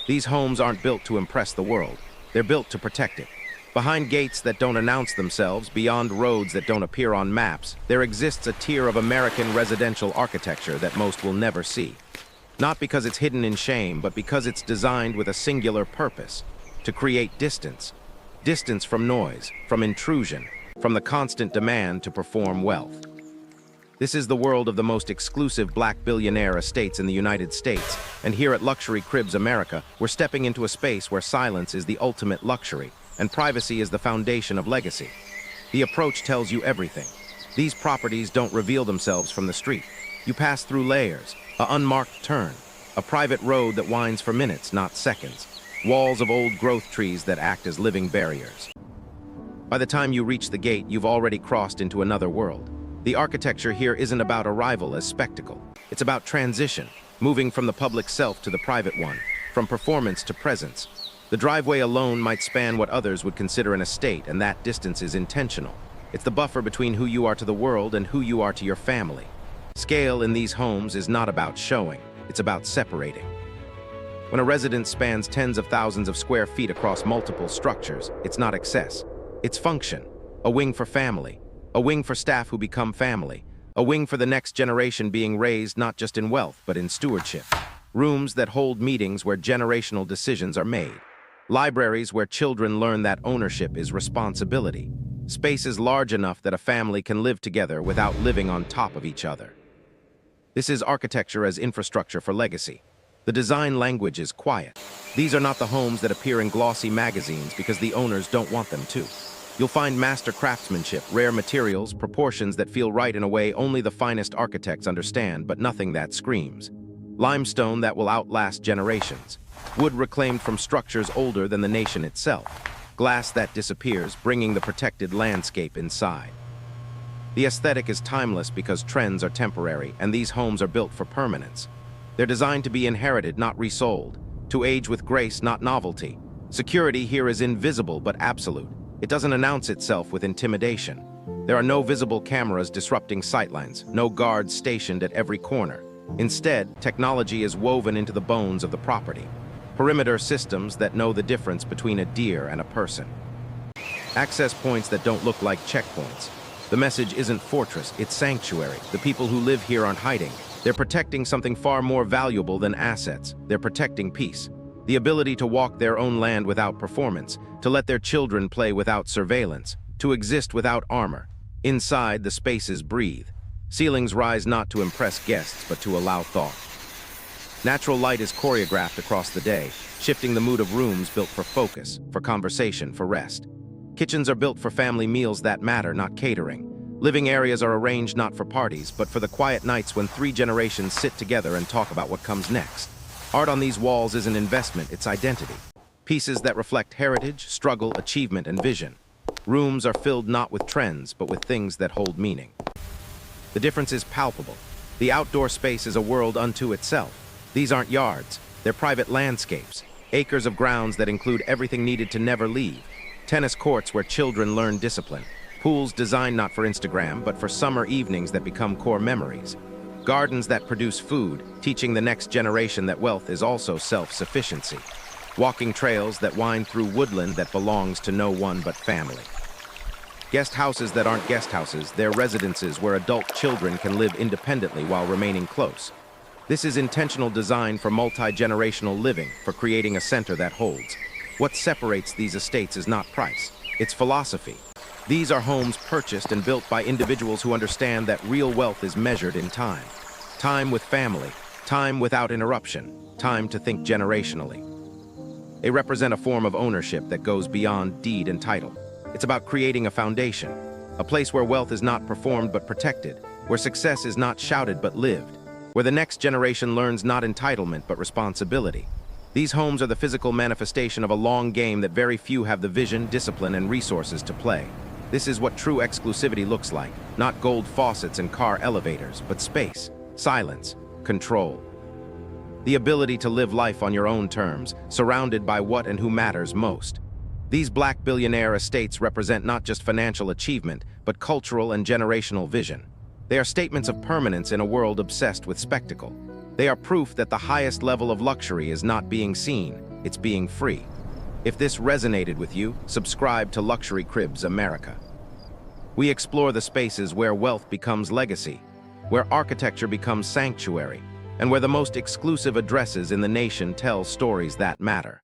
These homes aren't built to impress the world. They're built to protect it. Behind gates that don't announce themselves, beyond roads that don't appear on maps, there exists a tier of American residential architecture that most will never see. Not because it's hidden in shame, but because it's designed with a singular purpose: to create distance. Distance from noise, from intrusion, from the constant demand to perform wealth. This is the world of the most exclusive black billionaire estates in the United States, and here at Luxury Cribs America, we're stepping into a space where silence is the ultimate luxury, and privacy is the foundation of legacy. The approach tells you everything. These properties don't reveal themselves from the street. You pass through layers, an unmarked turn, a private road that winds for minutes, not seconds, walls of old growth trees that act as living barriers. By the time you reach the gate, you've already crossed into another world. The architecture here isn't about arrival as spectacle. It's about transition, moving from the public self to the private one, from performance to presence. The driveway alone might span what others would consider an estate, and that distance is intentional. It's the buffer between who you are to the world and who you are to your family. Scale in these homes is not about showing, it's about separating. When a residence spans tens of thousands of square feet across multiple structures, it's not excess. It's function. A wing for family. A wing for staff who become family. A wing for the next generation being raised not just in wealth, but in stewardship. Rooms that hold meetings where generational decisions are made. Libraries where children learn that ownership is responsibility. Spaces large enough that a family can live together without living on top of each other. This is architecture as infrastructure for legacy. The design language is quiet. These are not the homes that appear in glossy magazines because the owners don't want them to. You'll find master craftsmanship, rare materials, proportions that feel right in a way only the finest architects understand, but nothing that screams. Limestone that will outlast generations. Wood reclaimed from structures older than the nation itself. Glass that disappears, bringing the protected landscape inside. The aesthetic is timeless because trends are temporary, and these homes are built for permanence. They're designed to be inherited, not resold. To age with grace, not novelty. Security here is invisible but absolute. It doesn't announce itself with intimidation. There are no visible cameras disrupting sightlines, no guards stationed at every corner. Instead, technology is woven into the bones of the property. Perimeter systems that know the difference between a deer and a person. Access points that don't look like checkpoints. The message isn't fortress, it's sanctuary. The people who live here aren't hiding. They're protecting something far more valuable than assets. They're protecting peace. The ability to walk their own land without performance, to let their children play without surveillance, to exist without armor. Inside, the spaces breathe. Ceilings rise not to impress guests, but to allow thought. Natural light is choreographed across the day, shifting the mood of rooms built for focus, for conversation, for rest. Kitchens are built for family meals that matter, not catering. Living areas are arranged not for parties, but for the quiet nights when 3 generations sit together and talk about what comes next. Art on these walls is an investment, it's identity. Pieces that reflect heritage, struggle, achievement, and vision. Rooms are filled not with trends, but with things that hold meaning. The difference is palpable. The outdoor space is a world unto itself. These aren't yards, they're private landscapes. Acres of grounds that include everything needed to never leave. Tennis courts where children learn discipline. Pools designed not for Instagram, but for summer evenings that become core memories. Gardens that produce food, teaching the next generation that wealth is also self-sufficiency. Walking trails that wind through woodland that belongs to no one but family. Guest houses that aren't guest houses, they're residences where adult children can live independently while remaining close. This is intentional design for multi-generational living, for creating a center that holds. What separates these estates is not price, it's philosophy. These are homes purchased and built by individuals who understand that real wealth is measured in time. Time with family, time without interruption, time to think generationally. They represent a form of ownership that goes beyond deed and title. It's about creating a foundation, a place where wealth is not performed but protected, where success is not shouted but lived, where the next generation learns not entitlement but responsibility. These homes are the physical manifestation of a long game that very few have the vision, discipline, and resources to play. This is what true exclusivity looks like, not gold faucets and car elevators, but space, silence, control. The ability to live life on your own terms, surrounded by what and who matters most. These black billionaire estates represent not just financial achievement, but cultural and generational vision. They are statements of permanence in a world obsessed with spectacle. They are proof that the highest level of luxury is not being seen, it's being free. If this resonated with you, subscribe to Luxury Cribs America. We explore the spaces where wealth becomes legacy, where architecture becomes sanctuary, and where the most exclusive addresses in the nation tell stories that matter.